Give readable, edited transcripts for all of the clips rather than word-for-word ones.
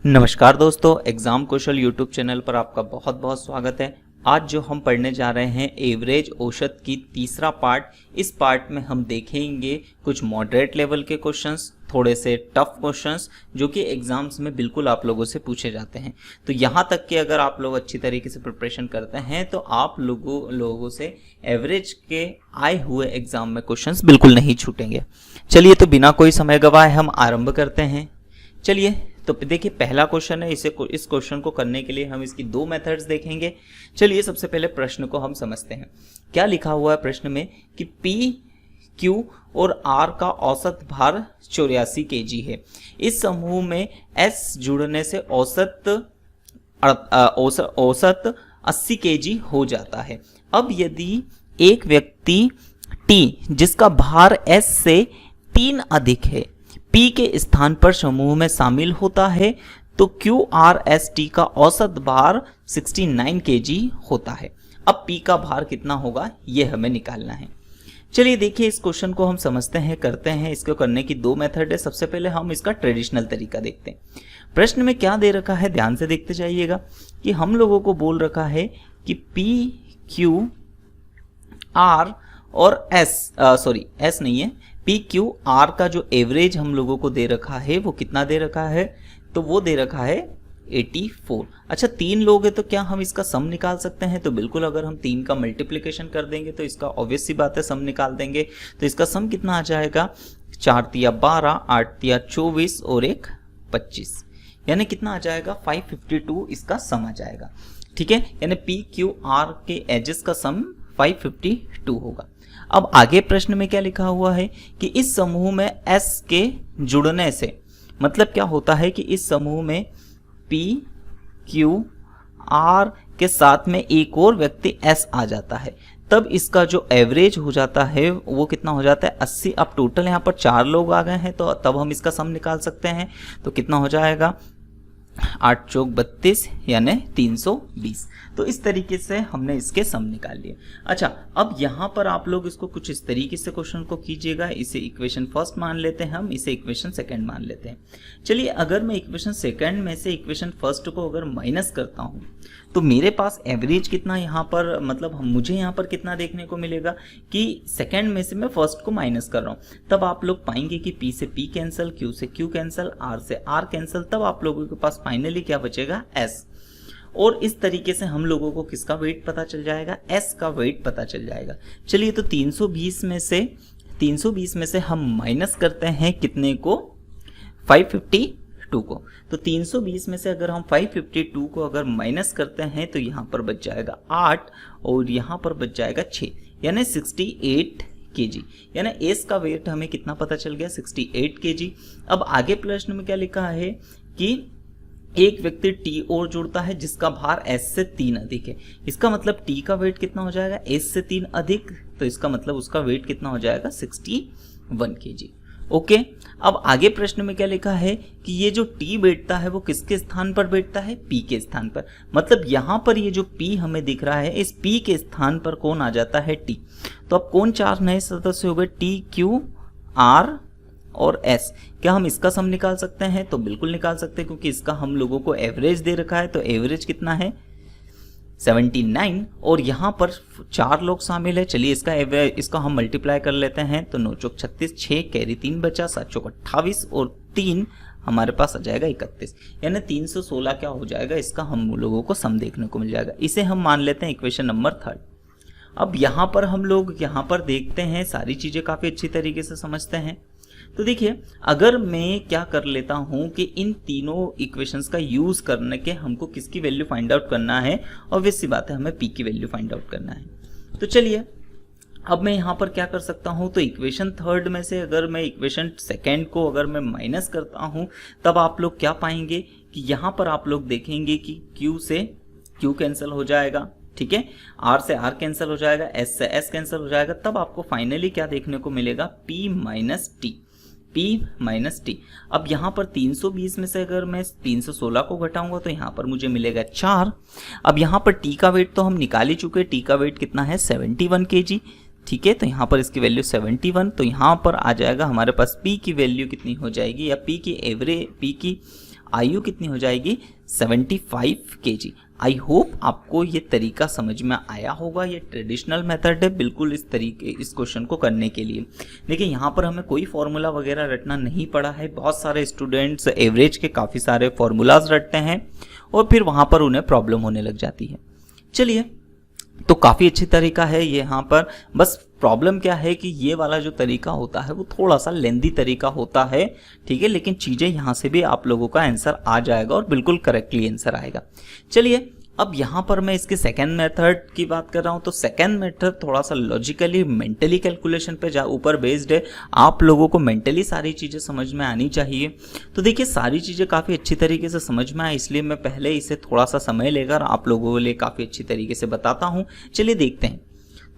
नमस्कार दोस्तों, एग्जाम कौशल YouTube channel पर आपका बहुत बहुत स्वागत है। आज जो हम पढ़ने जा रहे हैं एवरेज औसत की तीसरा पार्ट। इस पार्ट में हम देखेंगे कुछ मॉडरेट लेवल के क्वेश्चंस, थोड़े से टफ क्वेश्चंस जो कि एग्जाम्स में बिल्कुल आप लोगों से पूछे जाते हैं। तो यहाँ तक कि अगर आप लोग अच्छी तरीके से प्रिपरेशन करते हैं तो आप लोगों से एवरेज के आए हुए एग्जाम में क्वेश्चंस बिल्कुल नहीं छूटेंगे। चलिए, तो बिना कोई समय गवाए हम आरंभ करते हैं। चलिए, तो देखिए पहला क्वेश्चन है। इस क्वेश्चन को करने के लिए हम इसकी दो मेथड्स देखेंगे। चलिए, सबसे पहले प्रश्न को हम समझते हैं। क्या लिखा हुआ है प्रश्न में कि पी, क्यू और आर का औसत भार 84 केजी है। इस समूह में एस जुड़ने से औसत 80 केजी हो जाता है। अब यदि एक व्यक्ति टी जिसका भार एस से 3 अधिक है P के स्थान पर समूह में शामिल होता है तो QRST का औसत भार 69 kg होता है। अब P का भार कितना होगा ये हमें निकालना है। चलिए देखिए, इस क्वेश्चन को हम समझते हैं, करते हैं। इसको करने की दो मेथड है। सबसे पहले हम इसका ट्रेडिशनल तरीका देखते हैं। प्रश्न में क्या दे रखा है, ध्यान से देखते जाइएगा कि हम लोगों को बोल रखा है कि P, Q, R और S नहीं है, पी क्यू आर का जो एवरेज हम लोगों को दे रखा है वो कितना दे रखा है, तो वो दे रखा है 84। अच्छा, 3 लोग हैं तो क्या हम इसका सम निकाल सकते हैं? तो बिल्कुल, अगर हम 3 का मल्टीप्लिकेशन कर देंगे तो इसका ऑब्वियस सी बात है सम निकाल देंगे। तो इसका सम कितना आ जाएगा, 4 तिया 12, 8 तिया 24 और 1 25, यानी कितना आ जाएगा 552 इसका सम आ जाएगा। ठीक है, यानी पी क्यू आर के एजेस का सम 552 होगा। अब आगे प्रश्न में क्या लिखा हुआ है कि इस समूह में S के जुड़ने से, मतलब क्या होता है कि इस समूह में P, Q, R के साथ में एक और व्यक्ति S आ जाता है, तब इसका जो एवरेज हो जाता है वो कितना हो जाता है 80। अब टोटल यहाँ पर 4 लोग आ गए हैं तो तब हम इसका सम निकाल सकते हैं। तो कितना हो जाएगा 8 चौक 32 यानी 320। तो इस तरीके से हमने इसके सम निकाल लिए। अच्छा, अब यहाँ पर आप लोग इसको कुछ इस तरीके से क्वेश्चन को कीजिएगा। इसे इक्वेशन फर्स्ट मान लेते हैं हम, इसे इक्वेशन सेकंड मान लेते हैं। चलिए, अगर मैं इक्वेशन सेकंड में से इक्वेशन फर्स्ट को अगर माइनस करता हूँ तो मेरे पास एवरेज कितना यहाँ पर, मतलब मुझे यहाँ पर कितना देखने को मिलेगा कि सेकंड में से मैं फर्स्ट को माइनस कर रहा हूँ। तब आप लोग पाएंगे कि P से P कैंसिल, Q से Q कैंसिल, R से R कैंसिल, तब आप लोगों के पास फाइनली क्या बचेगा S। और इस तरीके से हम लोगों को किसका वेट पता चल जाएगा, S का वेट पता चल जाएगा। चलिए, तो 320 में से हम माइनस करते हैं कितने को, 552 को। तो 320 में से अगर हम 552 को अगर माइनस करते हैं तो यहाँ पर बच जाएगा 8 और यहाँ पर बच जाएगा 6, यानी 68 kg। यानी एस का वेट हमें कितना पता चल गया, 68 kg। अब आगे प्रश्न में क्या लिखा है कि एक व्यक्ति टी और जुड़ता है जिसका भार एस से 3 अधिक है। इसका मतलब टी का वेट कितना हो जाएगा, एस से 3 अधिक, तो इसका मतलब उसका वेट कितना हो जाएगा 61 kg। ओके, अब आगे प्रश्न में क्या लिखा है कि ये जो टी बैठता है वो किसके स्थान पर बैठता है, पी के स्थान पर। मतलब यहाँ पर ये जो पी हमें दिख रहा है, इस पी के स्थान पर कौन आ जाता है, टी। तो अब कौन 4 नए सदस्य हो गए, टी, क्यू, आर और एस। क्या हम इसका सम निकाल सकते हैं? तो बिल्कुल निकाल सकते हैं, क्योंकि इसका हम लोगों को एवरेज दे रखा है। तो एवरेज कितना है 79, और यहाँ पर 4 लोग शामिल है। चलिए, इसका हम मल्टीप्लाई कर लेते हैं। तो 9 चौक 36, 6 कैरी 3 बचा, 7 चौक 28 और 3 हमारे पास आ जाएगा 31, यानी 316 क्या हो जाएगा, इसका हम लोगों को सम देखने को मिल जाएगा। इसे हम मान लेते हैं इक्वेशन नंबर 3। अब यहाँ पर हम लोग यहाँ पर देखते हैं, सारी चीज़ें काफ़ी अच्छी तरीके से समझते हैं। तो देखिए, अगर मैं क्या कर लेता हूं कि इन तीनों इक्वेशंस का यूज करने के हमको किसकी वैल्यू फाइंड आउट करना है, ऑब्वियस सी बात है हमें पी की वैल्यू फाइंड आउट करना है। तो चलिए, अब मैं यहाँ पर क्या कर सकता हूँ, तो इक्वेशन थर्ड में से अगर मैं इक्वेशन सेकेंड को अगर मैं माइनस करता हूँ तब आप लोग क्या पाएंगे कि यहाँ पर आप लोग देखेंगे कि Q से Q कैंसिल हो जाएगा, ठीक है, R से R कैंसिल हो जाएगा, S से S कैंसिल हो जाएगा। तब आपको फाइनली क्या देखने को मिलेगा, P माइनस टी। अब यहाँ पर 320 में से अगर मैं 316 को घटाऊंगा तो यहाँ पर मुझे मिलेगा 4। अब यहाँ पर टी का वेट तो हम निकाल ही चुके, टी का वेट कितना है 71 kg। ठीक है, तो यहाँ पर इसकी वैल्यू 71, तो यहाँ पर आ जाएगा हमारे पास पी की वैल्यू कितनी हो जाएगी, या पी की आयु कितनी हो जाएगी 75 kg। आई होप आपको ये तरीका समझ में आया होगा। ये ट्रेडिशनल मेथड है बिल्कुल इस तरीके इस क्वेश्चन को करने के लिए। देखिए यहाँ पर हमें कोई फॉर्मूला वगैरह रटना नहीं पड़ा है। बहुत सारे स्टूडेंट्स एवरेज के काफ़ी सारे फॉर्मूलाज रटते हैं और फिर वहाँ पर उन्हें प्रॉब्लम होने लग जाती है। चलिए, तो काफ़ी अच्छी तरीका है ये। यहाँ पर बस प्रॉब्लम क्या है कि ये वाला जो तरीका होता है वो थोड़ा सा लेंदी तरीका होता है, ठीक है, लेकिन चीज़ें यहाँ से भी आप लोगों का आंसर आ जाएगा और बिल्कुल करेक्टली आंसर आएगा। चलिए, अब यहाँ पर मैं इसके सेकेंड मेथड की बात कर रहा हूँ। तो सेकेंड मेथड थोड़ा सा लॉजिकली मेंटली कैलकुलेशन पे ऊपर बेस्ड है। आप लोगों को मेंटली सारी चीज़ें समझ में आनी चाहिए। तो देखिए, सारी चीज़ें काफ़ी अच्छी तरीके से समझ में आए, इसलिए मैं पहले इसे थोड़ा सा समय लेकर आप लोगों के लिए काफ़ी अच्छी तरीके से बताता हूँ। चलिए देखते हैं।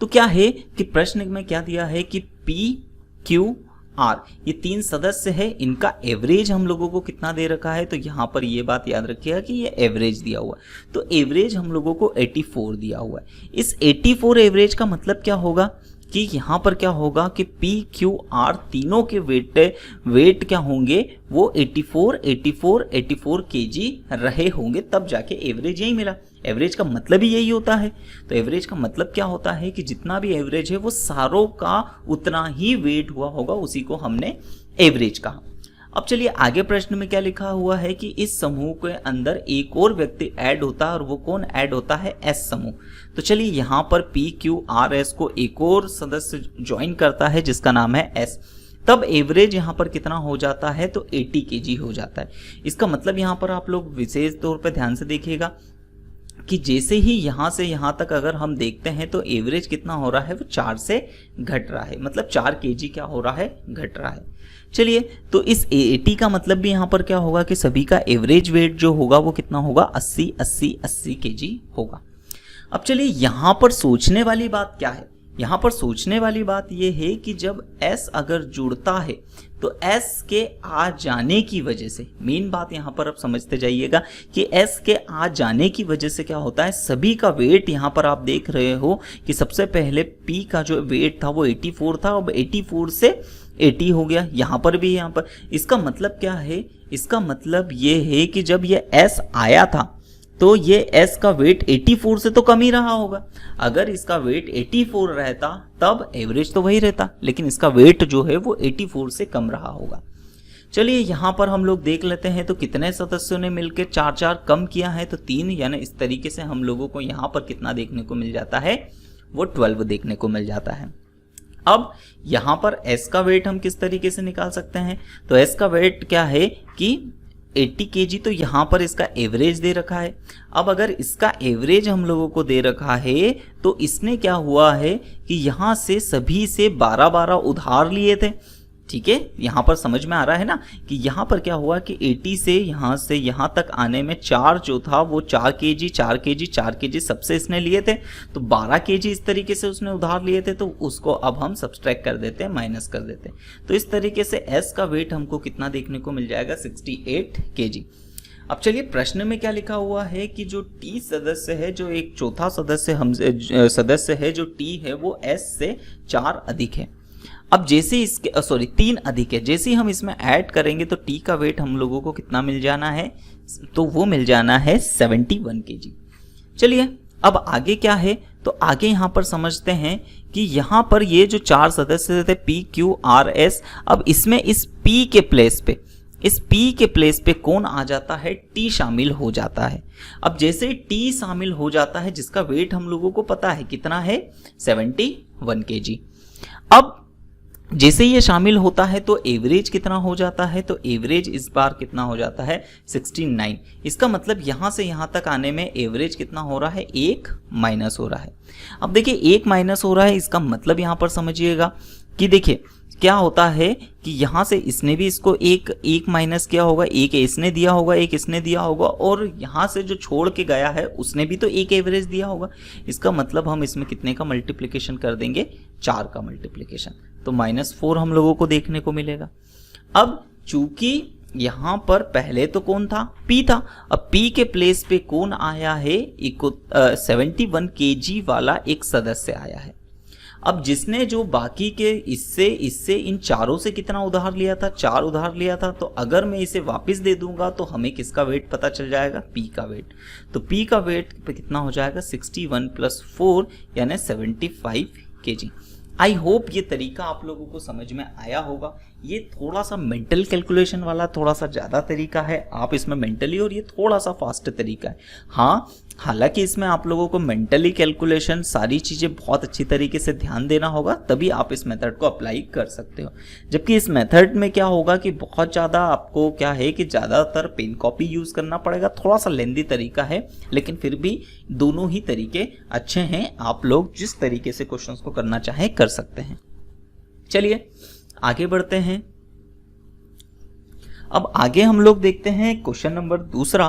तो क्या है कि प्रश्न में क्या दिया है कि पी क्यू आर ये 3 सदस्य है, इनका एवरेज हम लोगों को कितना दे रखा है। तो यहाँ पर ये बात याद रखिएगा कि ये एवरेज दिया हुआ है। तो एवरेज हम लोगों को 84 दिया हुआ है। इस 84 एवरेज का मतलब क्या होगा कि यहाँ पर क्या होगा कि पी क्यू आर तीनों के वेट क्या होंगे, वो 84 kg रहे होंगे, तब जाके एवरेज यही मिला। एवरेज का मतलब ही यही होता है। तो एवरेज का मतलब क्या होता है कि जितना भी एवरेज है वो सारों का उतना ही वेट हुआ होगा, उसी को हमने एवरेज कहा। अब चलिए आगे प्रश्न में क्या लिखा हुआ है कि इस समूह के अंदर एक और व्यक्ति ऐड होता है, और वो कौन ऐड होता है, एस समूह। तो चलिए यहाँ पर पी क्यू आर एस को एक और सदस्य ज्वाइन करता है जिसका नाम है एस। तब एवरेज यहाँ पर कितना हो जाता है, तो 80 kg हो जाता है। इसका मतलब यहाँ पर आप लोग विशेष तौर पर ध्यान से देखिएगा कि जैसे ही यहाँ से यहाँ तक अगर हम देखते हैं तो एवरेज कितना हो रहा है, वो 4 से घट रहा है, मतलब 4 kg क्या हो रहा है, घट रहा है। चलिए, तो इस 80 का मतलब भी यहाँ पर क्या होगा कि सभी का एवरेज वेट जो होगा वो कितना होगा, 80 kg होगा। अब चलिए यहाँ पर सोचने वाली बात क्या है। यहाँ पर सोचने वाली बात यह है कि जब S अगर जुड़ता है तो S के आ जाने की वजह से, मेन बात यहाँ पर आप समझते जाइएगा कि S के आ जाने की वजह से क्या होता है, सभी का वेट यहाँ पर आप देख रहे हो कि सबसे पहले P का जो वेट था वो 84 था, अब 84 से 80 हो गया। यहाँ पर भी यहाँ पर इसका मतलब क्या है, इसका मतलब ये है कि जब ये S आया था तो ये S का वेट 84 से तो कम ही रहा होगा। अगर इसका वेट 84 रहता तब एवरेज तो वही रहता, लेकिन इसका वेट जो है वो 84 से कम रहा होगा। चलिए यहाँ पर हम लोग देख लेते हैं तो कितने सदस्यों ने मिलकर 4 कम किया है, तो 3, यानी इस तरीके से हम लोगों को यहाँ पर कितना देखने को मिल जाता है, वो 12 देखने को मिल जाता है। अब यहाँ पर S का वेट हम किस तरीके से निकाल सकते हैं, तो S का वेट क्या है कि 80 kg, तो यहाँ पर इसका एवरेज दे रखा है। अब अगर इसका एवरेज हम लोगों को दे रखा है तो इसने क्या हुआ है कि यहाँ से सभी से 12 उधार लिए थे, ठीक है। यहाँ पर समझ में आ रहा है ना कि यहाँ पर क्या हुआ कि 80 से यहाँ तक आने में 4 जो था वो 4 kg सबसे इसने लिए थे, तो 12 kg इस तरीके से उसने उधार लिए थे। तो उसको अब हम सब्सट्रैक्ट कर देते हैं, माइनस कर देते हैं। तो इस तरीके से S का वेट हमको कितना देखने को मिल जाएगा, 68 kg। अब चलिए प्रश्न में क्या लिखा हुआ है कि जो T सदस्य है, जो एक चौथा सदस्य है जो T है, वो S से 4 अधिक है। अब जैसे इसके 3 अधिक है, जैसे ही हम इसमें ऐड करेंगे तो T का वेट हम लोगों को कितना मिल जाना है, तो वो मिल जाना है 71 kg। चलिए अब आगे क्या है, तो आगे यहाँ पर समझते हैं कि यहाँ पर ये जो 4 सदस्य थे P Q R S, अब इसमें इस P के प्लेस पे कौन आ जाता है, T शामिल हो जाता है। अब जैसे T शामिल हो जाता है, जिसका वेट हम लोगों को पता है कितना है, 71 kg। अब जैसे ये शामिल होता है तो एवरेज कितना हो जाता है, तो एवरेज इस बार कितना हो जाता है, 69। इसका मतलब यहाँ से यहाँ तक आने में एवरेज कितना हो रहा है, 1 माइनस हो रहा है। अब देखिए 1 माइनस हो रहा है, इसका मतलब यहाँ पर समझिएगा कि देखिए क्या होता है कि यहाँ से इसने भी इसको एक माइनस किया होगा, एक इसने दिया होगा, एक इसने दिया होगा, और यहाँ से जो छोड़ के गया है उसने भी तो एक एवरेज दिया होगा। इसका मतलब हम इसमें कितने का मल्टीप्लिकेशन कर देंगे, 4 का मल्टीप्लिकेशन, तो -4 हम लोगों को देखने को मिलेगा। अब चूंकि यहाँ पर पहले तो कौन था, P था, अब P के प्लेस पे कौन आया है, 71 kg वाला एक सदस्य आया है। अब जिसने जो बाकी के इससे इन चारों से कितना उधार लिया था, 4 उधार लिया था, तो अगर मैं इसे वापस दे दूंगा तो हमें किसका वेट पता चल जाएगा, पी का वेट। तो पी का वेट कितना हो जाएगा 61 + 4 यानी 75 kg। आई होप ये तरीका आप लोगों को समझ में आया होगा। ये थोड़ा सा मेंटल कैलकुलेशन वाला थोड़ा सा ज़्यादा तरीका है, आप इसमें मेंटली, और ये थोड़ा सा फास्ट तरीका है। हाँ, हालांकि इसमें आप लोगों को मेंटली कैलकुलेशन सारी चीज़ें बहुत अच्छी तरीके से ध्यान देना होगा, तभी आप इस मेथड को अप्लाई कर सकते हो। जबकि इस मेथड में क्या होगा कि बहुत ज़्यादा आपको क्या है कि ज़्यादातर पेन कॉपी यूज़ करना पड़ेगा, थोड़ा सा लेंदी तरीका है, लेकिन फिर भी दोनों ही तरीके अच्छे हैं। आप लोग जिस तरीके से क्वेश्चंस को करना चाहें कर सकते हैं। चलिए आगे बढ़ते हैं। अब आगे हम लोग देखते हैं क्वेश्चन नंबर दूसरा।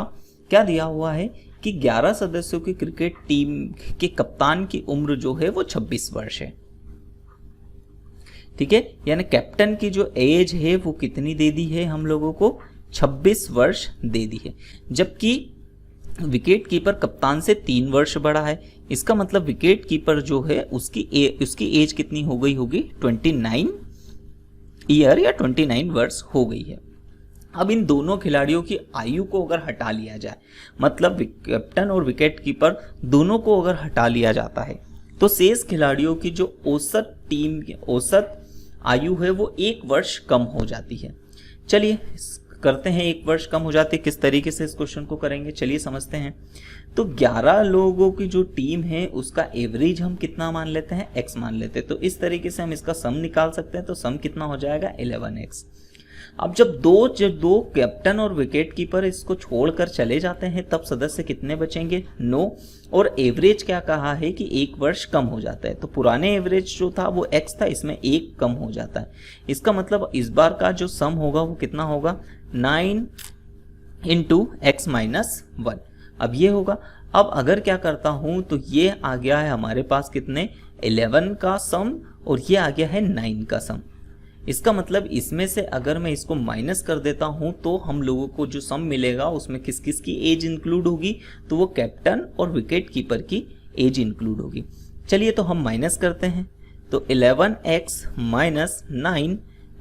क्या दिया हुआ है कि 11 सदस्यों की क्रिकेट टीम के कप्तान की उम्र जो है वो 26 वर्ष है। ठीक है, यानी कैप्टन की जो एज है वो कितनी दे दी है हम लोगों को, 26 वर्ष दे दी है। जबकि विकेट कीपर कप्तान से 3 वर्ष बड़ा है। इसका मतलब विकेट कीपर जो है उसकी एज कितनी हो गई होगी, 29 ईयर या 29 वर्ष हो गई है। अब इन दोनों खिलाड़ियों की आयु को अगर हटा लिया जाए, मतलब कैप्टन और विकेट कीपर दोनों को अगर हटा लिया जाता है, तो शेष खिलाड़ियों की जो औसत आयु है वो 1 वर्ष कम हो जाती है। चलिए करते हैं, 1 वर्ष कम हो जाती है, किस तरीके से इस क्वेश्चन को करेंगे चलिए समझते हैं। तो 11 लोगों की जो टीम है उसका एवरेज हम कितना मान लेते हैं, x मान लेते हैं। तो इस तरीके से हम इसका सम निकाल सकते हैं। तो सम कितना हो जाएगा 11x। अब जब दो कैप्टन और विकेट कीपर इसको छोड़कर चले जाते हैं तब सदस्य कितने बचेंगे, 9। और एवरेज क्या कहा है कि 1 वर्ष कम हो जाता है। तो पुराने एवरेज जो था वो x था, इसमें 1 कम हो जाता है। इसका मतलब इस बार का जो सम होगा वो कितना होगा, 9 × x - 1। अब ये होगा। अब अगर क्या करता हूं तो ये आ गया है हमारे पास कितने, 11 का सम, और ये आ गया है 9 का सम। इसका मतलब इसमें से अगर मैं इसको माइनस कर देता हूं तो हम लोगों को जो सम मिलेगा उसमें किस किस की एज इंक्लूड होगी, तो वो कैप्टन और विकेट कीपर की एज इंक्लूड होगी। चलिए तो हम माइनस करते हैं। तो 11x - 9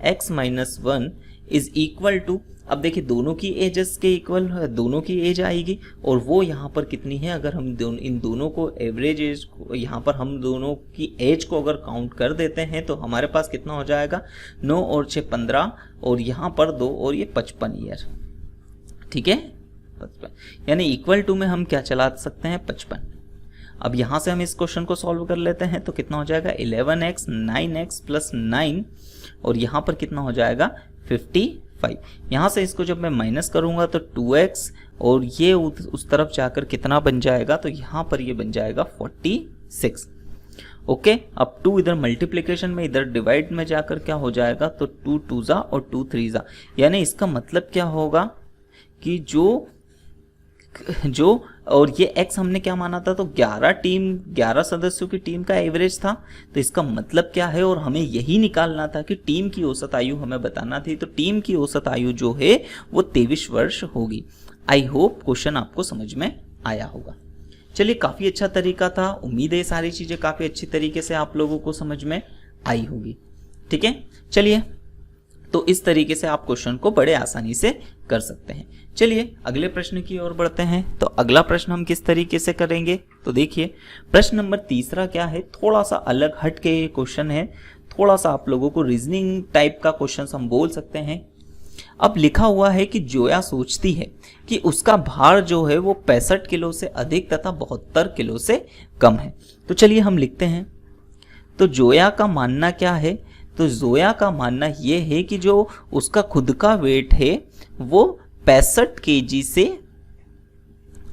x - 1 is equal to, अब देखिए दोनों की एजेस के इक्वल दोनों की एज आएगी, और वो यहाँ पर कितनी है, अगर हम इन दोनों को एवरेज एज को यहाँ पर हम दोनों की एज को अगर काउंट कर देते हैं तो हमारे पास कितना हो जाएगा, 9 और 6 15, और यहाँ पर 2 और ये 55 ईयर। ठीक है, 55 यानी इक्वल टू में हम क्या चला सकते हैं, 55। अब यहाँ से हम इस क्वेश्चन को सॉल्व कर लेते हैं। तो कितना हो जाएगा 11x 9x + 9, और यहाँ पर कितना हो जाएगा 55। यहाँ से इसको जब मैं माइनस करूँगा तो 2x, और ये उस तरफ जाकर कितना बन जाएगा, तो यहाँ पर ये बन जाएगा 46। ओके, अब 2 इधर मल्टीप्लिकेशन में, इधर डिवाइड में जाकर क्या हो जाएगा, तो 2 2 जा और 2 3 जा। यानी इसका मतलब क्या होगा कि जो और ये x हमने क्या माना था, तो 11 सदस्यों की टीम का एवरेज था। तो इसका मतलब क्या है, और हमें यही निकालना था कि टीम की औसत आयु हमें बताना थी। तो टीम की औसत आयु जो है वो 23 वर्ष होगी। आई होप क्वेश्चन आपको समझ में आया होगा। चलिए, काफ़ी अच्छा तरीका था। उम्मीद है सारी चीज़ें काफ़ी अच्छी तरीके से आप लोगों को समझ में आई होगी। ठीक है, चलिए तो इस तरीके से आप क्वेश्चन को बड़े आसानी से कर सकते हैं। चलिए अगले प्रश्न की ओर बढ़ते हैं। तो अगला प्रश्न हम किस तरीके से करेंगे, तो देखिए प्रश्न नंबर तीसरा क्या है, थोड़ा सा अलग हट के क्वेश्चन है, थोड़ा सा आप लोगों को रीजनिंग टाइप का क्वेश्चन हम बोल सकते हैं। अब लिखा हुआ है कि जोया सोचती है कि उसका भार जो है वो 65 किलो से अधिक तथा 72 किलो से कम है। तो चलिए हम लिखते हैं। तो जोया का मानना क्या है, तो जोया का मानना ये है कि जो उसका खुद का वेट है वो 65 केजी से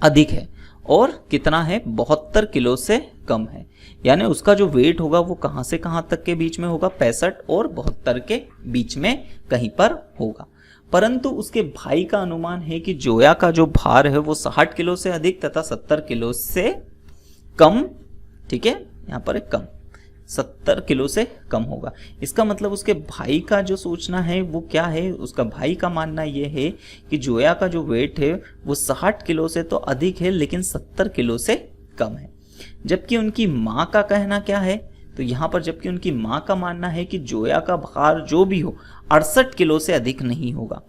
अधिक है, और कितना है, 72 किलो से कम है। यानी उसका जो वेट होगा वो कहाँ से कहाँ तक के बीच में होगा, 65 और 72 के बीच में कहीं पर होगा। परंतु उसके भाई का अनुमान है कि जोया का जो भार है वो 60 किलो से अधिक तथा 70 किलो से कम, ठीक है, यहाँ पर एक कम 70 किलो से कम होगा। इसका मतलब उसके भाई का जो सोचना है वो क्या है, उसका भाई का मानना ये है कि जोया का जो वेट है वो 60 किलो से तो अधिक है लेकिन 70 किलो से कम है। जबकि उनकी माँ का कहना क्या है, तो यहाँ पर जबकि उनकी माँ का मानना है कि जोया का भार जो भी हो 68 किलो से अधिक नहीं होगा।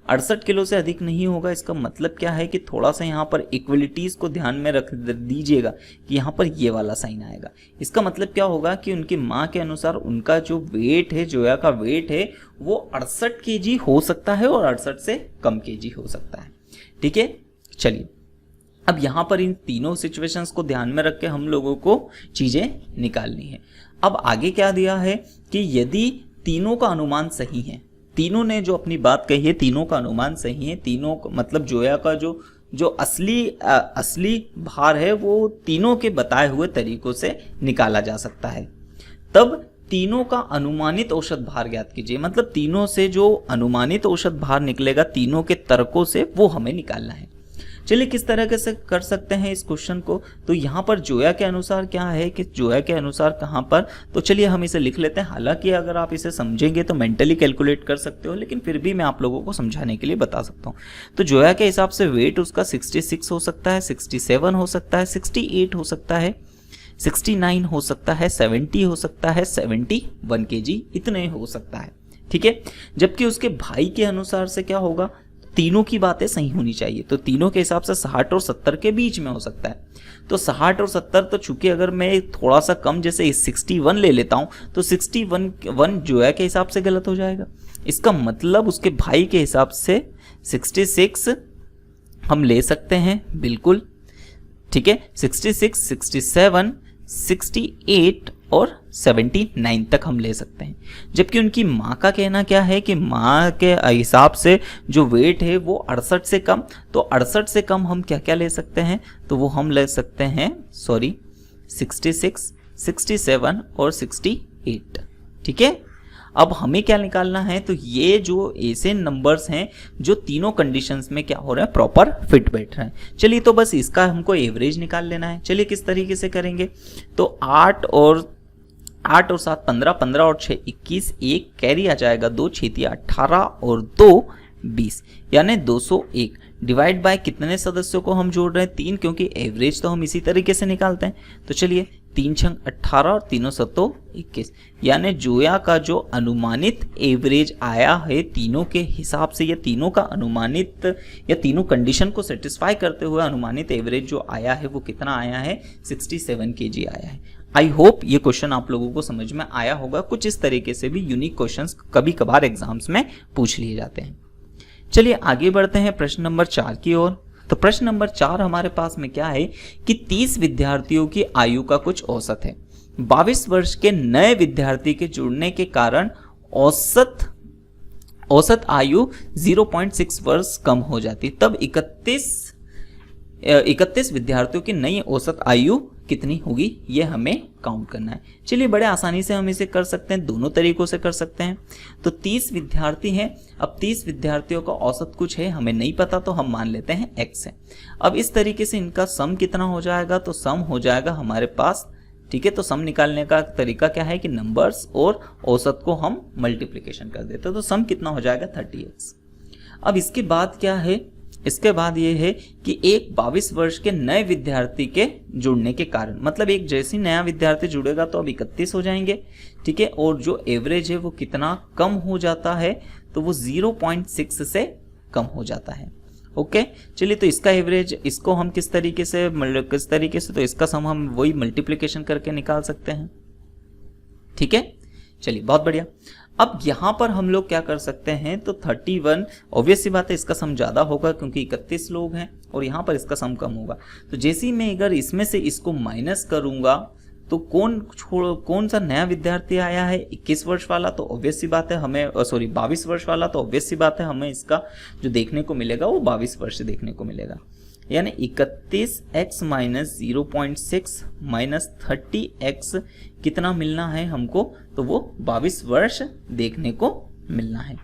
68 किलो से अधिक नहीं होगा, इसका मतलब क्या है कि थोड़ा सा यहाँ पर इक्वलिटीज को ध्यान में रख दीजिएगा कि यहाँ पर ये वाला साइन आएगा। इसका मतलब क्या होगा कि उनकी माँ के अनुसार उनका जो वेट है, जोया का वेट है, वो 68 केजी हो सकता है और 68 से कम केजी हो सकता है। ठीक है, चलिए अब यहाँ पर इन तीनों सिचुएशंस को ध्यान में रख के हम लोगों को चीजें निकालनी है। अब आगे क्या दिया है कि यदि तीनों का अनुमान सही है, तीनों ने जो अपनी बात कही है तीनों का अनुमान सही है, तीनों मतलब जोया का जो असली भार है वो तीनों के बताए हुए तरीकों से निकाला जा सकता है, तब तीनों का अनुमानित औसत भार ज्ञात कीजिए। मतलब तीनों से जो अनुमानित औसत भार निकलेगा तीनों के तर्कों से, वो हमें निकालना है। चलिए किस तरह से कर सकते हैं इस क्वेश्चन को, तो यहाँ पर जोया के अनुसार क्या है कि जोया के अनुसार कहाँ पर, तो चलिए हम इसे लिख लेते हैं। हालांकि अगर आप इसे समझेंगे तो मेंटली कैलकुलेट कर सकते हो, लेकिन फिर भी मैं आप लोगों को समझाने के लिए बता सकता हूँ। तो जोया के हिसाब से वेट उसका 66 हो सकता है, 67 हो सकता है, 68 हो सकता है, 69 हो सकता है, 70 हो सकता है, 71 केजी इतने हो सकता है। ठीक है, जबकि उसके भाई के अनुसार से क्या होगा, तीनों की बातें सही होनी चाहिए, तो तीनों के हिसाब से 60 और 70 के बीच में हो सकता है। तो 60 और 70, तो चूंकि अगर मैं थोड़ा सा कम जैसे 61 ले लेता हूं तो 61 जोया के हिसाब से गलत हो जाएगा। इसका मतलब उसके भाई के हिसाब से 66 हम ले सकते हैं बिल्कुल। ठीक है, 66, 67, 68 और 79 तक हम ले सकते हैं। जबकि उनकी माँ का कहना क्या है कि माँ के हिसाब से जो वेट है वो 68 से कम, तो 68 से कम हम क्या क्या ले सकते हैं, तो वो हम ले सकते हैं 66, 67 और 68। ठीक है, अब हमें क्या निकालना है, तो ये जो ऐसे नंबर्स हैं जो तीनों कंडीशंस में क्या हो रहे हैं, प्रॉपर फिट बैठ रहे हैं। चलिए तो बस इसका हमको एवरेज निकाल लेना है। चलिए किस तरीके से करेंगे, तो 8 और 7 15, 15 और 6 21, 1 कैरी आ जाएगा 2, 6 18 और 2 20, यानी 201 डिवाइड बाय कितने सदस्यों को हम जोड़ रहे हैं, 3, क्योंकि एवरेज तो हम इसी तरीके से निकालते हैं। तो चलिए 3 छंग 18 और 3 सत्तो 21, यानी जोया का जो अनुमानित एवरेज आया है तीनों के हिसाब से, या तीनों का अनुमानित या तीनों कंडीशन को सेटिस्फाई करते हुए अनुमानित एवरेज जो आया है वो कितना आया है, 67 केजी आया है। आई होप ये क्वेश्चन आप लोगों को समझ में आया होगा। कुछ इस तरीके से भी यूनिक क्वेश्चंस कभी कभार एग्जाम्स में पूछ लिए जाते हैं। चलिए आगे बढ़ते हैं प्रश्न नंबर 4 की ओर। तो प्रश्न नंबर 4 हमारे पास में क्या है कि 30 विद्यार्थियों की आयु का कुछ औसत है। 22 वर्ष के नए विद्यार्थी के जुड़ने के कारण औसत आयु 0.6 वर्ष कम हो जाती, तब 31 विद्यार्थियों की नई औसत आयु कितनी होगी, ये हमें काउंट करना है। चलिए बड़े आसानी से हम इसे कर सकते हैं, दोनों तरीकों से कर सकते हैं। तो 30 विद्यार्थी हैं, अब 30 विद्यार्थियों का औसत कुछ है, हमें नहीं पता, तो हम मान लेते हैं x है। अब इस तरीके से इनका सम कितना हो जाएगा, तो सम हो जाएगा हमारे पास। ठीक है, तो सम निकालने का तरीका क्या है कि नंबर्स और औसत को हम मल्टीप्लिकेशन कर देते हैं, तो सम कितना हो जाएगा 30x। अब इसके बाद क्या है, इसके बाद ये है कि एक 22 वर्ष के नए विद्यार्थी के जुड़ने के कारण, मतलब एक जैसे नया विद्यार्थी जुड़ेगा तो अब 31 हो जाएंगे। ठीक है, और जो एवरेज है वो कितना कम हो जाता है, तो वो 0.6 से कम हो जाता है। ओके, चलिए तो इसका एवरेज, इसको हम किस तरीके से, तो इसका सम हम वही मल्टीप्लिकेशन करके निकाल सकते हैं। ठीक है, चलिए बहुत बढ़िया। अब यहाँ पर हम लोग क्या कर सकते हैं, तो 31, ऑब्वियस सी बात है इसका सम ज़्यादा होगा क्योंकि 31 लोग हैं, और यहाँ पर इसका सम कम होगा। तो जैसे ही मैं अगर इसमें से इसको माइनस करूँगा तो कौन सा नया विद्यार्थी आया है, 21 वर्ष वाला, तो ऑब्वियस सी बात है हमें 22 वर्ष वाला, तो ऑब्वियस सी बात है हमें इसका जो देखने को मिलेगा वो 22 वर्ष देखने को मिलेगा। यानी 31x माइनस 0.6 माइनस 30x कितना मिलना है हमको, तो वो 22 वर्ष देखने को मिलना है।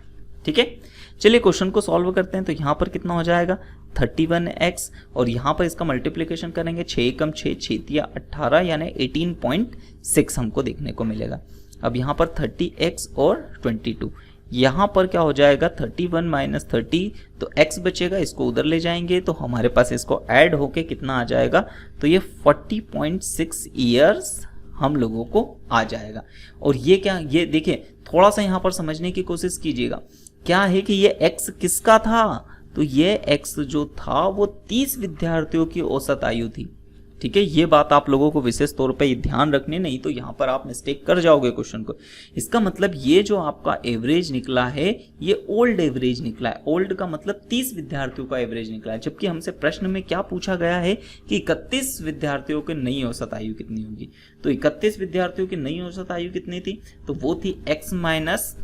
ठीक है, चलिए क्वेश्चन को सॉल्व करते हैं। तो यहाँ पर कितना हो जाएगा 31x, और यहाँ पर इसका मल्टीप्लिकेशन करेंगे 6 कम 6 6 18, यानी 18.6 हमको देखने को मिलेगा। अब यहाँ पर 30x और 22, यहाँ पर क्या हो जाएगा 31 माइनस 30, तो x बचेगा, इसको उधर ले जाएंगे तो हमारे पास इसको ऐड होके कितना आ जाएगा, तो ये 40.6 ईयर्स हम लोगों को आ जाएगा। और ये क्या, ये देखिए थोड़ा सा यहाँ पर समझने की कोशिश कीजिएगा, क्या है कि ये x किसका था, तो ये x जो था वो 30 विद्यार्थियों की औसत आयु थी। ठीक है, ये बात आप लोगों को विशेष तौर पे ध्यान रखनी, नहीं तो यहाँ पर आप मिस्टेक कर जाओगे क्वेश्चन को। इसका मतलब ये जो आपका एवरेज निकला है ये ओल्ड एवरेज निकला है। ओल्ड का मतलब 30 विद्यार्थियों का एवरेज निकला है, जबकि हमसे प्रश्न में क्या पूछा गया है कि 31 विद्यार्थियों की नई औसत आयु कितनी होगी। तो 31 विद्यार्थियों की नई औसत आयु कितनी थी, तो वो थी x माइनस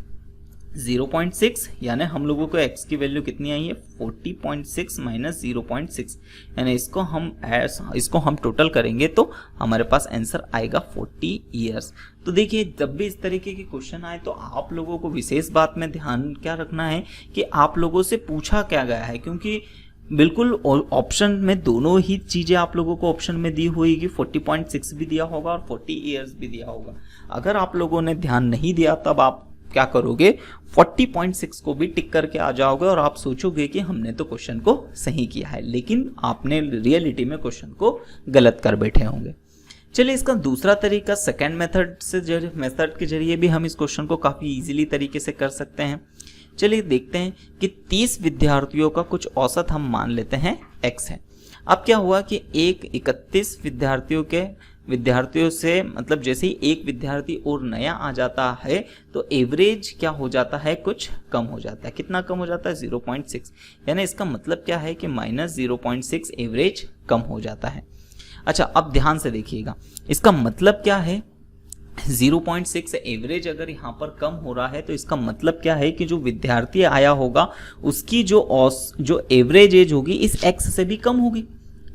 0.6, यानी हम लोगों को x की वैल्यू कितनी आई है 40.6 माइनस 0.6, यानी इसको हम टोटल करेंगे तो हमारे पास आंसर आएगा 40 ईयर्स। तो देखिए जब भी इस तरीके के क्वेश्चन आए तो आप लोगों को विशेष बात में ध्यान क्या रखना है कि आप लोगों से पूछा क्या गया है, क्योंकि बिल्कुल ऑप्शन में दोनों ही चीज़ें आप लोगों को ऑप्शन में दी होगी, 40.6 भी दिया होगा और 40 ईयर्स भी दिया होगा। अगर आप लोगों ने ध्यान नहीं दिया तब आप क्या करोगे, 40.6 को भी टिक करके आ जाओगे और आप सोचोगे कि हमने तो क्वेश्चन को सही किया है, लेकिन आपने रियलिटी में क्वेश्चन को गलत कर बैठे होंगे। चलिए इसका दूसरा तरीका सेकेंड मेथड के जरिए भी हम इस क्वेश्चन को काफ़ी इजीली तरीके से कर सकते हैं। चलिए देखते हैं कि 30 विद्यार्थियों का कुछ औसत हम मान लेते हैं x है। अब क्या हुआ कि 31 विद्यार्थियों से मतलब जैसे ही एक विद्यार्थी और नया आ जाता है तो एवरेज क्या हो जाता है, कुछ कम हो जाता है। कितना कम हो जाता है, 0.6, यानी इसका मतलब क्या है कि माइनस 0.6 एवरेज कम हो जाता है। अच्छा अब ध्यान से देखिएगा, इसका मतलब क्या है, 0.6 एवरेज अगर यहाँ पर कम हो रहा है तो इसका मतलब क्या है कि जो विद्यार्थी आया होगा उसकी जो एवरेज एज होगी इस x से भी कम होगी।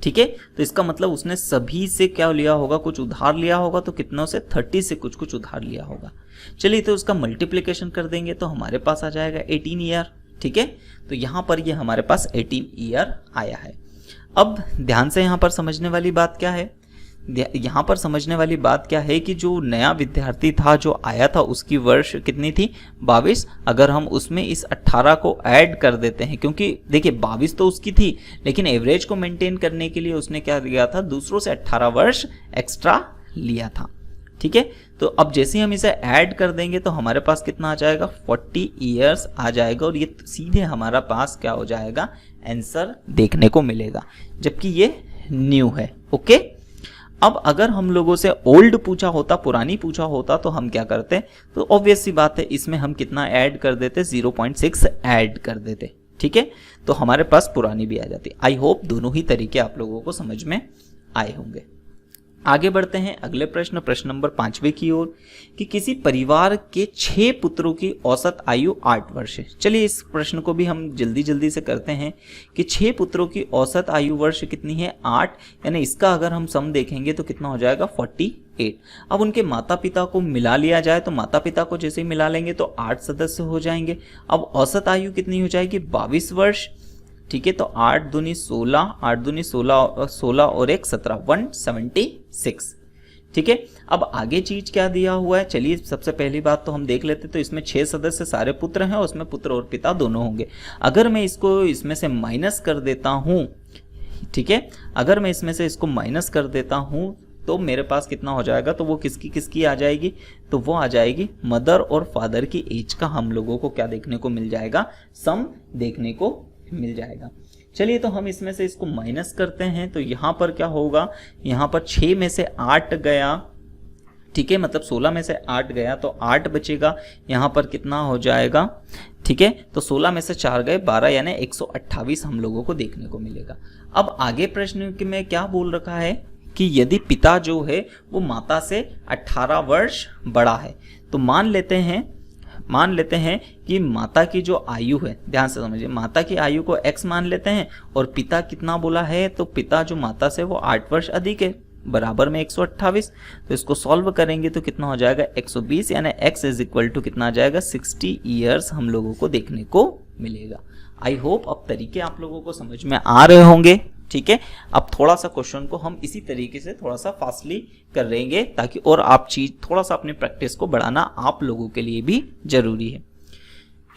ठीक है, तो इसका मतलब उसने सभी से क्या लिया होगा, कुछ उधार लिया होगा, तो कितनों से 30 से कुछ उधार लिया होगा। चलिए तो उसका मल्टीप्लिकेशन कर देंगे तो हमारे पास आ जाएगा 18 ईयर। ठीक है, तो यहाँ पर ये हमारे पास 18 ईयर आया है। अब ध्यान से यहाँ पर समझने वाली बात क्या है, यहाँ पर समझने वाली बात क्या है कि जो नया विद्यार्थी था जो आया था उसकी वर्ष कितनी थी, 22। अगर हम उसमें इस 18 को ऐड कर देते हैं, क्योंकि देखिए 22 तो उसकी थी लेकिन एवरेज को मेंटेन करने के लिए उसने क्या दिया था, दूसरों से 18 वर्ष एक्स्ट्रा लिया था। ठीक है, तो अब जैसे ही हम इसे ऐड कर देंगे तो हमारे पास कितना आ जाएगा, 40 ईयर्स आ जाएगा और ये सीधे हमारा पास क्या हो जाएगा, आंसर देखने को मिलेगा, जबकि ये न्यू है। ओके, अब अगर हम लोगों से ओल्ड पूछा होता, पुरानी पूछा होता, तो हम क्या करते, तो ऑब्वियस सी बात है इसमें हम कितना ऐड कर देते, 0.6 ऐड कर देते। ठीक है, तो हमारे पास पुरानी भी आ जाती। आई होप दोनों ही तरीके आप लोगों को समझ में आए होंगे। आगे बढ़ते हैं अगले प्रश्न नंबर 5वें की ओर, कि किसी परिवार के 6 पुत्रों की औसत आयु 8 वर्ष है। चलिए इस प्रश्न को भी हम जल्दी से करते हैं कि 6 पुत्रों की औसत आयु वर्ष कितनी है, 8, यानी इसका अगर हम सम देखेंगे तो कितना हो जाएगा, 48। अब उनके माता पिता को मिला लिया जाए तो माता पिता को जैसे ही मिला लेंगे तो 8 सदस्य हो जाएंगे। अब औसत आयु कितनी हो जाएगी, 22 वर्ष। ठीक है, तो 8 दूनी 16, 8 दूनी 16 और 1 17, 176। ठीक है, अब आगे चीज क्या दिया हुआ है, चलिए सबसे पहली बात तो हम देख लेते, तो इसमें 6 सदस्य सारे पुत्र हैं, उसमें पुत्र और पिता दोनों होंगे। अगर मैं इसको इसमें से माइनस कर देता हूं, ठीक है, अगर मैं इसमें से इसको माइनस कर देता हूं तो मेरे पास कितना हो जाएगा, तो वो किसकी आ जाएगी, तो वो आ जाएगी मदर और फादर की एज का हम लोगों को क्या देखने को मिल जाएगा, सम देखने को मिल जाएगा। चलिए तो हम इसमें से इसको माइनस करते हैं तो यहाँ पर क्या होगा, यहाँ पर 6 में से 8 गया। ठीक है, मतलब 16 में से 8 गया तो 8 बचेगा, यहाँ पर कितना हो जाएगा। ठीक है, तो 16 में से 4 गए 12, यानी 128 हम लोगों को देखने को मिलेगा। अब आगे प्रश्न में क्या बोल रखा है कि यदि पिता जो है वो माता से 18 वर्ष बड़ा है, तो मान लेते हैं कि माता की जो आयु है, ध्यान से समझिए, माता की आयु को x मान लेते हैं और पिता कितना बोला है, तो पिता जो माता से वो 8 वर्ष अधिक है, बराबर में 128। तो इसको सॉल्व करेंगे तो कितना हो जाएगा, 120, यानी x इज इक्वल टू कितना आ जाएगा, 60 ईयर्स हम लोगों को देखने को मिलेगा। आई होप अब तरीके आप लोगों को समझ में आ रहे होंगे। ठीक है, अब थोड़ा सा क्वेश्चन को हम इसी तरीके से थोड़ा सा फास्टली कर लेंगे ताकि और आप चीज थोड़ा सा अपनी प्रैक्टिस को बढ़ाना आप लोगों के लिए भी जरूरी है।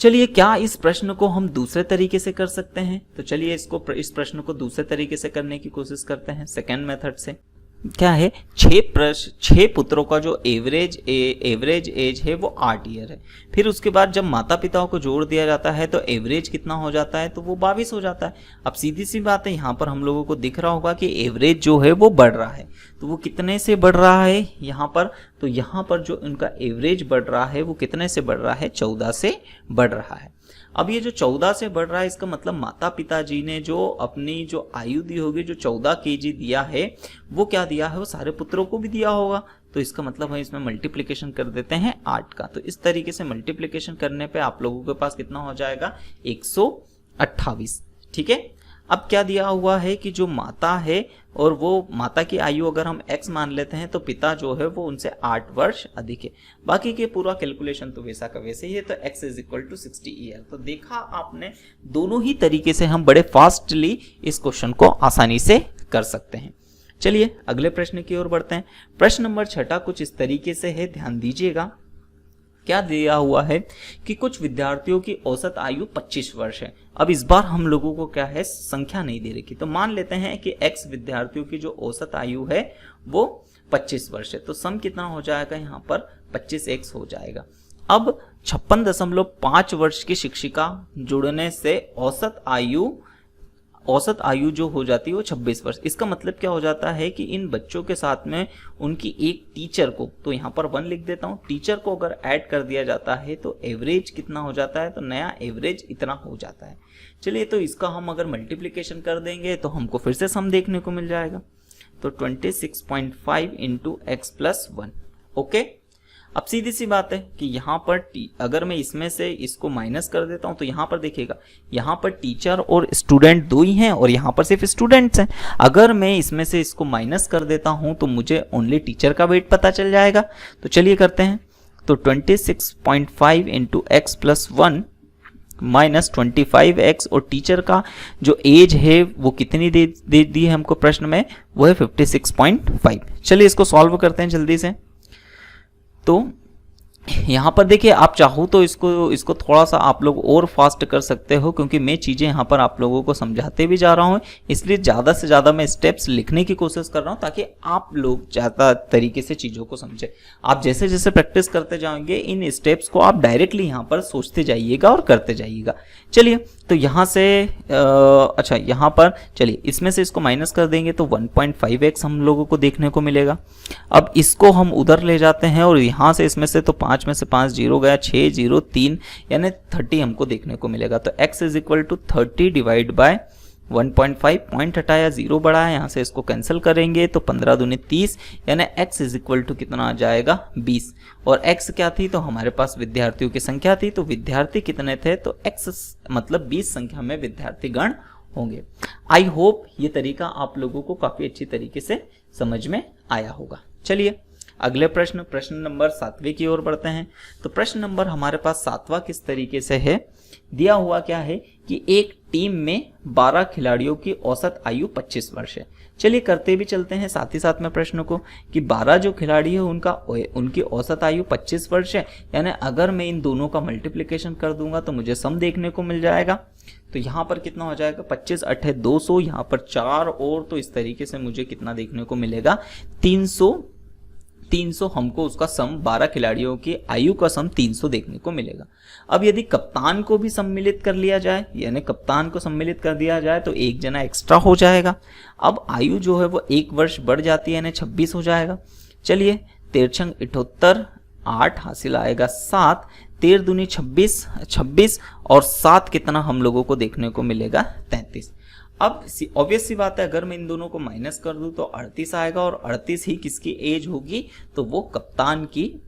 चलिए क्या इस प्रश्न को हम दूसरे तरीके से कर सकते हैं, तो चलिए इस प्रश्न को दूसरे तरीके से करने की कोशिश करते हैं, सेकेंड मेथड से। क्या है, 6 पुत्रों का जो एवरेज एज है वो 8 ईयर है। फिर उसके बाद जब माता पिताओं को जोड़ दिया जाता है तो एवरेज कितना हो जाता है, तो वो 22 हो जाता है। अब सीधी सी बात है, यहाँ पर हम लोगों को दिख रहा होगा कि एवरेज जो है वो बढ़ रहा है, तो वो कितने से बढ़ रहा है यहाँ पर, तो यहाँ पर जो उनका एवरेज बढ़ रहा है वो कितने से बढ़ रहा है, 14 से बढ़ रहा है। अब ये जो 14 से बढ़ रहा है, इसका मतलब माता पिताजी ने जो अपनी जो आयु दी होगी, जो 14 केजी दिया है, वो क्या दिया है, वो सारे पुत्रों को भी दिया होगा। तो इसका मतलब है इसमें मल्टीप्लिकेशन कर देते हैं 8 का। तो इस तरीके से मल्टीप्लिकेशन करने पे आप लोगों के पास कितना हो जाएगा, 128। ठीक है। अब क्या दिया हुआ है कि जो माता है और वो माता की आयु अगर हम x मान लेते हैं तो पिता जो है वो उनसे 8 वर्ष अधिक है। बाकी के पूरा कैलकुलेशन तो वैसा का वैसे ही है। तो x is equal to 60 year. तो देखा आपने, दोनों ही तरीके से हम बड़े फास्टली इस क्वेश्चन को आसानी से कर सकते हैं। चलिए अगले प्रश्न की ओर बढ़ते हैं। प्रश्न नंबर 6 कुछ इस तरीके से है, ध्यान दीजिएगा। क्या दिया हुआ है कि कुछ विद्यार्थियों की औसत आयु 25 वर्ष है। अब इस बार हम लोगों को क्या है, संख्या नहीं दे रखी, तो मान लेते हैं कि x विद्यार्थियों की जो औसत आयु है वो 25 वर्ष है। तो सम कितना हो जाएगा, यहाँ पर 25x हो जाएगा। अब 56.5 वर्ष की शिक्षिका जुड़ने से औसत आयु जो हो जाती है वो 26 वर्ष। इसका मतलब क्या हो जाता है कि इन बच्चों के साथ में उनकी एक टीचर को, तो यहाँ पर 1 लिख देता हूँ, टीचर को अगर ऐड कर दिया जाता है तो एवरेज कितना हो जाता है, तो नया एवरेज इतना हो जाता है। चलिए, तो इसका हम अगर मल्टीप्लिकेशन कर देंगे तो हमको फिर से सम देखने को मिल जाएगा। तो 26.5 इंटू x प्लस 1। ओके। अब सीधी सी बात है कि यहाँ पर अगर मैं इसमें से इसको माइनस कर देता हूँ तो यहाँ पर देखिएगा, यहाँ पर टीचर और स्टूडेंट दो ही हैं और यहाँ पर सिर्फ स्टूडेंट्स हैं। अगर मैं इसमें से इसको माइनस कर देता हूँ तो मुझे ओनली टीचर का वेट पता चल जाएगा। तो चलिए करते हैं। तो 26.5 into x plus 1 minus 25x, और टीचर का जो एज है वो कितनी दे दी है हमको प्रश्न में, वो है 56.5। चलिए इसको सॉल्व करते हैं जल्दी से। तो यहाँ पर देखिए, आप चाहो तो इसको थोड़ा सा आप लोग और फास्ट कर सकते हो, क्योंकि मैं चीज़ें यहाँ पर आप लोगों को समझाते भी जा रहा हूँ, इसलिए ज़्यादा से ज़्यादा मैं स्टेप्स लिखने की कोशिश कर रहा हूँ ताकि आप लोग ज़्यादा तरीके से चीज़ों को समझें। आप जैसे जैसे प्रैक्टिस करते जाएंगे इन स्टेप्स को आप डायरेक्टली यहाँ पर सोचते जाइएगा और करते जाइएगा। चलिए, तो यहाँ से अच्छा, यहाँ पर चलिए इसमें से इसको माइनस कर देंगे तो 1.5x हम लोगों को देखने को मिलेगा। अब इसको हम उधर ले जाते हैं और यहाँ से इसमें से तो 5 में से 5 जीरो गया, 6 0 3 यानी 30 हमको देखने को मिलेगा। तो x is equal to 30 divide by 1.5, point हटाया, 0 बढ़ा है, यहाँ से इसको कैंसिल करेंगे तो 15 दूनी 30 यानी x इज इक्वल टू कितना आ जाएगा, 20। और x क्या थी, तो हमारे पास विद्यार्थियों की संख्या थी, तो विद्यार्थी कितने थे, तो x मतलब 20 संख्या में विद्यार्थी गण होंगे। आई होप ये तरीका आप लोगों को काफी अच्छी तरीके से समझ में आया होगा। चलिए अगले प्रश्न नंबर 7वें की ओर बढ़ते हैं। तो प्रश्न नंबर हमारे पास 7वां किस तरीके से है, दिया हुआ क्या है कि एक टीम में 12 खिलाड़ियों की औसत आयु 25 वर्ष है। चलिए करते भी चलते हैं साथ ही साथ में प्रश्न को कि 12 जो खिलाड़ी है उनकी औसत आयु 25 वर्ष है, यानी अगर मैं इन दोनों का मल्टीप्लिकेशन कर दूंगा तो मुझे सम देखने को मिल जाएगा। तो यहाँ पर कितना हो जाएगा, 25 8 200, यहाँ पर 4 और, तो इस तरीके से मुझे कितना देखने को मिलेगा, 300 हमको उसका सम 12 खिलाड़ियों की आयु का सम 300 देखने को मिलेगा। अब यदि कप्तान को भी सम्मिलित कर लिया जाए, यानी कप्तान को सम्मिलित कर दिया जाए तो एक जना एक्स्ट्रा हो जाएगा। अब आयु जो है वो 1 वर्ष बढ़ जाती है, यानी 26 हो जाएगा। चलिए 13 78 8 हासिल आएगा 7, 13 दूनी 26 और 7 कितना हम लोगों को देखने को मिलेगा, 33। अब ऑब्वियस सी बात है, अगर मैं इन दोनों को माइनस कर दूं तो 38 आएगा, और 38 ही किसकी एज होगी, तो वो कप्तान की।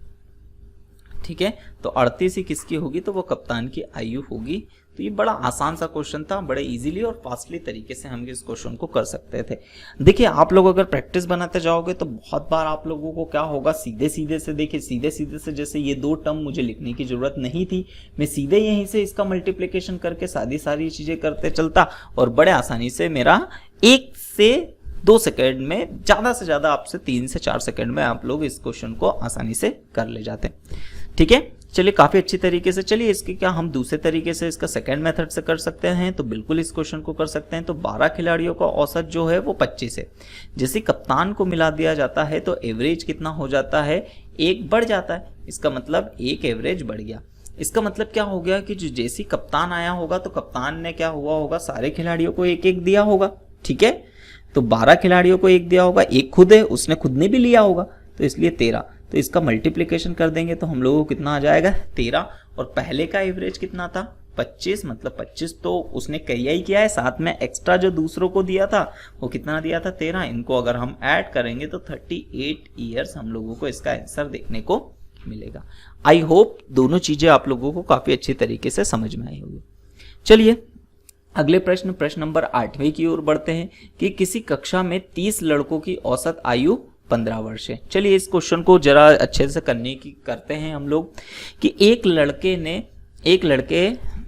ठीक है, तो 38 ही किसकी होगी, तो वो कप्तान की आयु होगी। तो ये बड़ा आसान सा क्वेश्चन था, बड़े इजीली और फास्टली तरीके से हम इस क्वेश्चन को कर सकते थे। देखिए आप लोग अगर प्रैक्टिस बनाते जाओगे तो बहुत बार आप लोगों को क्या होगा, सीधे सीधे से देखिए, सीधे सीधे से जैसे ये 2 टर्म मुझे लिखने की जरूरत नहीं थी, मैं सीधे यहीं से इसका मल्टीप्लिकेशन करके सारी चीजें करते चलता और बड़े आसानी से मेरा 1 से 2 सेकेंड में, ज़्यादा से ज़्यादा आपसे 3 से 4 सेकेंड में आप लोग इस क्वेश्चन को आसानी से कर ले जाते। ठीक है, चलिए काफ़ी अच्छी तरीके से, चलिए इसके क्या हम दूसरे तरीके से इसका सेकंड मेथड से कर सकते हैं, तो बिल्कुल इस क्वेश्चन को कर सकते हैं। तो 12 खिलाड़ियों का औसत जो है वो 25 है। जैसे कप्तान को मिला दिया जाता है तो एवरेज कितना हो जाता है, 1 बढ़ जाता है। इसका मतलब 1 एवरेज बढ़ गया। इसका मतलब क्या हो गया कि जो जैसे कप्तान आया होगा तो कप्तान ने क्या हुआ होगा, सारे खिलाड़ियों को 1-1 दिया होगा, ठीक है। तो 12 खिलाड़ियों को 1 दिया होगा, 1 खुद है, उसने खुद ने भी लिया होगा, तो इसलिए 13। तो इसका मल्टीप्लिकेशन कर देंगे तो हम लोगों को कितना आ जाएगा, 13। और पहले का एवरेज कितना था, 25, मतलब 25 तो उसने किया ही किया है, साथ में एक्स्ट्रा जो दूसरों को दिया था वो कितना दिया था, 13। इनको अगर हम ऐड करेंगे तो 38 ईयर्स हम लोगों को इसका आंसर देखने को मिलेगा। आई होप दोनों चीजें आप लोगों को काफी अच्छी तरीके से समझ में आई होगी। चलिए अगले प्रश्न नंबर 8वें की ओर बढ़ते हैं कि किसी कक्षा में 30 लड़कों की औसत आयु 15 वर्ष है। चलिए इस क्वेश्चन को जरा अच्छे से करते हैं हम लोग कि एक लड़के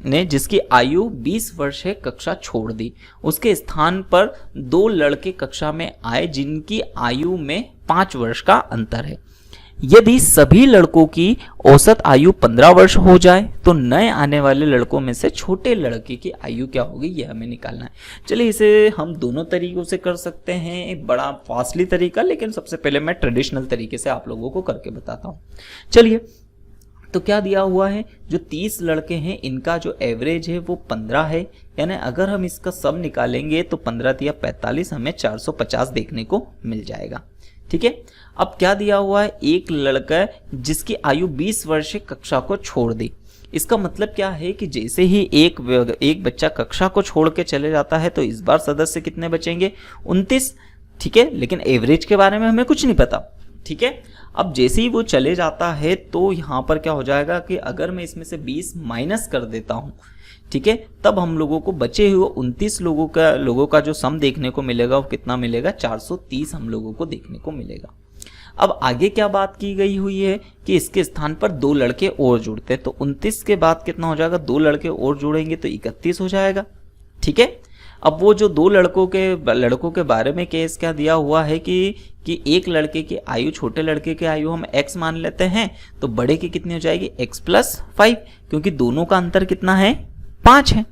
ने जिसकी आयु 20 वर्ष है कक्षा छोड़ दी, उसके स्थान पर 2 लड़के कक्षा में आए जिनकी आयु में 5 वर्ष का अंतर है। यदि सभी लड़कों की औसत आयु 15 वर्ष हो जाए तो नए आने वाले लड़कों में से छोटे लड़के की आयु क्या होगी, यह हमें निकालना है। चलिए इसे हम दोनों तरीकों से कर सकते हैं, एक बड़ा फास्टली तरीका, लेकिन सबसे पहले मैं ट्रेडिशनल तरीके से आप लोगों को करके बताता हूँ। चलिए तो क्या दिया हुआ है, जो 30 लड़के हैं इनका जो एवरेज है वो 15 है, यानी अगर हम इसका सब निकालेंगे तो 15 या 45 हमें 450 देखने को मिल जाएगा, ठीक है। अब क्या दिया हुआ है, एक लड़का जिसकी आयु 20 वर्ष कक्षा को छोड़ दी। इसका मतलब क्या है कि जैसे ही एक बच्चा कक्षा को छोड़ के चले जाता है तो इस बार सदस्य कितने बचेंगे, 29, ठीक है। लेकिन एवरेज के बारे में हमें कुछ नहीं पता, ठीक है। अब जैसे ही वो चले जाता है तो यहाँ पर क्या हो जाएगा कि अगर मैं इसमें से 20 माइनस कर देता हूँ, ठीक है, तब हम लोगों को बचे हुए 29 लोगों का जो सम देखने को मिलेगा वो कितना मिलेगा, 430 हम लोगों को देखने को मिलेगा। अब आगे क्या बात की गई हुई है कि इसके स्थान पर 2 लड़के और जुड़ते हैं, तो 29 के बाद कितना हो जाएगा, 2 लड़के और जुड़ेंगे तो 31 हो जाएगा, ठीक है। अब वो जो 2 लड़कों के बारे में केस क्या दिया हुआ है कि एक लड़के की आयु, छोटे लड़के की आयु हम x मान लेते हैं, तो बड़े की कितनी हो जाएगी, x+5, क्योंकि दोनों का अंतर कितना है, 5 है,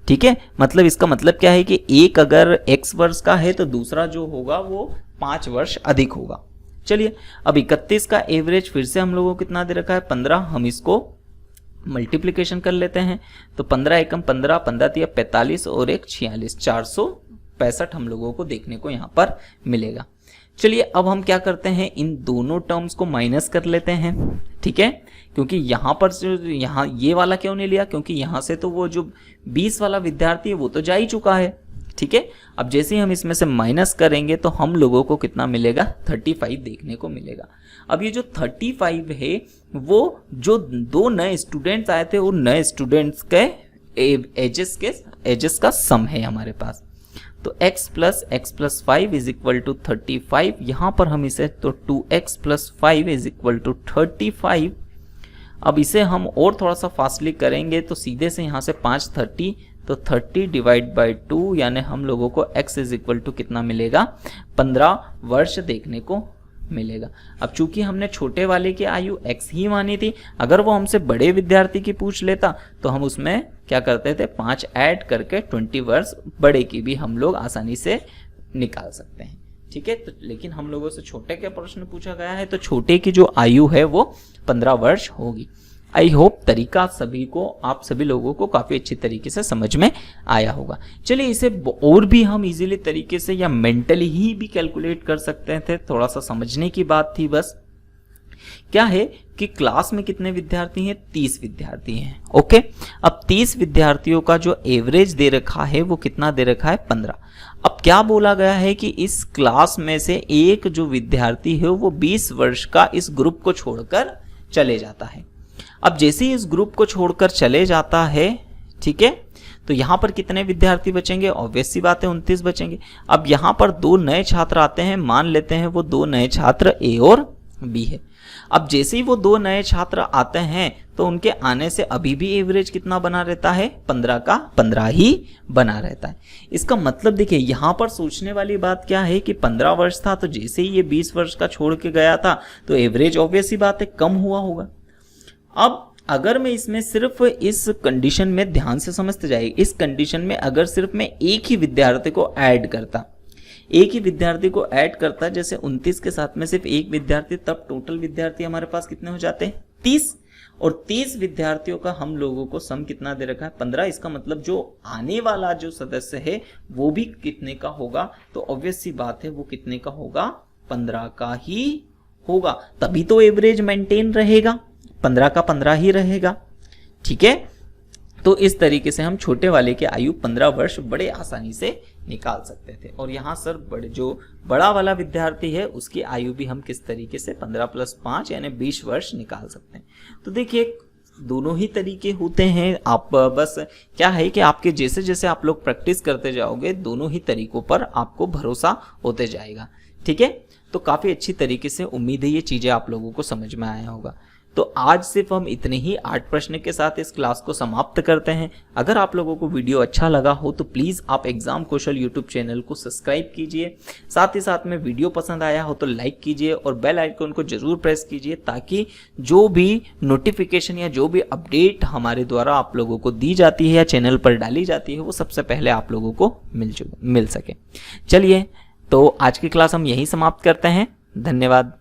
ठीक है। मतलब इसका मतलब क्या है कि एक अगर x वर्ष का है तो दूसरा जो होगा वो 5 वर्ष अधिक होगा। चलिए अब 31 का एवरेज फिर से हम लोगों को कितना दे रखा है, 15। हम इसको मल्टीप्लिकेशन कर लेते हैं तो 15 एकम 15, 15 45 और 1 46, 465 हम लोगों को देखने को यहाँ पर मिलेगा। चलिए अब हम क्या करते हैं, इन दोनों टर्म्स को माइनस कर लेते हैं, ठीक है। क्योंकि यहाँ पर यहाँ ये वाला क्यों नहीं लिया, क्योंकि यहाँ से तो वो जो 20 वाला विद्यार्थी है वो तो जा ही चुका है, ठीक है। अब जैसे ही हम इसमें से माइनस करेंगे तो हम लोगों को कितना मिलेगा, 35 देखने को मिलेगा। अब ये जो 35 है वो जो 2 नए स्टूडेंट्स आए थे उन नए स्टूडेंट्स के एजेस का सम है हमारे पास। तो x+5 इज इक्वल टू 35, यहाँ पर हम इसे तो 2x+5 इज इक्वल टू 35। अब इसे हम और थोड़ा सा फास्टली करेंगे तो सीधे से यहाँ से 5 30, तो 30 डिवाइड बाई 2, यानी हम लोगों को x इज इक्वल टू कितना मिलेगा, 15 वर्ष देखने को मिलेगा। अब चूंकि हमने छोटे वाले की आयु x ही मानी थी, अगर वो हमसे बड़े विद्यार्थी की पूछ लेता तो हम उसमें क्या करते थे, 5 ऐड करके 20 वर्ष बड़े की भी हम लोग आसानी से निकाल सकते हैं, ठीक है। तो लेकिन हम लोगों से छोटे का प्रश्न पूछा गया है तो छोटे की जो आयु है वो 15 वर्ष होगी। आई होप तरीका आप सभी लोगों को काफ़ी अच्छी तरीके से समझ में आया होगा। चलिए इसे और भी हम इजीली तरीके से या मेंटली ही भी कैलकुलेट कर सकते थे, थोड़ा सा समझने की बात थी बस। क्या है कि क्लास में कितने विद्यार्थी हैं, 30 विद्यार्थी हैं, ओके। अब 30 विद्यार्थियों का जो एवरेज दे रखा है वो कितना दे रखा है, 15। अब क्या बोला गया है कि इस क्लास में से एक जो विद्यार्थी है वो 20 वर्ष का इस ग्रुप को छोड़कर चले जाता है। अब जैसे ही इस ग्रुप को छोड़कर चले जाता है, ठीक है, तो यहाँ पर कितने विद्यार्थी बचेंगे, ऑब्वियस सी बात है 29 बचेंगे। अब यहाँ पर 2 नए छात्र आते हैं, मान लेते हैं वो 2 नए छात्र ए और बी है। अब जैसे ही वो 2 नए छात्र आते हैं तो उनके आने से अभी भी एवरेज कितना बना रहता है, 15 का 15 ही बना रहता है। इसका मतलब देखिए यहाँ पर सोचने वाली बात क्या है कि 15 वर्ष था तो जैसे ही ये 20 वर्ष का छोड़ के गया था तो एवरेज ऑब्वियस सी बात है कम हुआ होगा। अब अगर मैं इसमें सिर्फ इस कंडीशन में ध्यान से समझते जाइए, इस कंडीशन में अगर सिर्फ मैं एक ही विद्यार्थी को ऐड करता, जैसे 29 के साथ में सिर्फ एक विद्यार्थी, तब टोटल विद्यार्थी हमारे पास कितने हो जाते हैं 30, और 30 विद्यार्थियों का हम लोगों को सम कितना दे रखा है 15। इसका मतलब जो आने वाला जो सदस्य है वो भी कितने का होगा, तो ऑब्वियस सी बात है वो कितने का होगा 15 का ही होगा, तभी तो एवरेज मेंटेन रहेगा, 15 का 15 ही रहेगा। ठीक है, तो इस तरीके से हम छोटे वाले के आयु 15 वर्ष बड़े आसानी से निकाल सकते थे। और यहाँ सर जो बड़ा वाला विद्यार्थी है उसकी आयु भी हम किस तरीके से 15 + 5 यानी 20 वर्ष निकाल सकते हैं। तो देखिए दोनों ही तरीके होते हैं, आप बस क्या है कि आपके जैसे जैसे आप लोग प्रैक्टिस करते जाओगे दोनों ही तरीकों पर आपको भरोसा होते जाएगा। ठीक है, तो काफ़ी अच्छी तरीके से उम्मीद है ये चीज़ें आप लोगों को समझ में आया होगा। तो आज सिर्फ हम इतने ही 8 प्रश्न के साथ इस क्लास को समाप्त करते हैं। अगर आप लोगों को वीडियो अच्छा लगा हो तो प्लीज़ आप एग्जाम कौशल यूट्यूब चैनल को सब्सक्राइब कीजिए, साथ ही साथ में वीडियो पसंद आया हो तो लाइक कीजिए और बेल आइकन को जरूर प्रेस कीजिए, ताकि जो भी नोटिफिकेशन या जो भी अपडेट हमारे द्वारा आप लोगों को दी जाती है या चैनल पर डाली जाती है वो सबसे पहले आप लोगों को मिल सके। चलिए, तो आज की क्लास हम यहीं समाप्त करते हैं। धन्यवाद।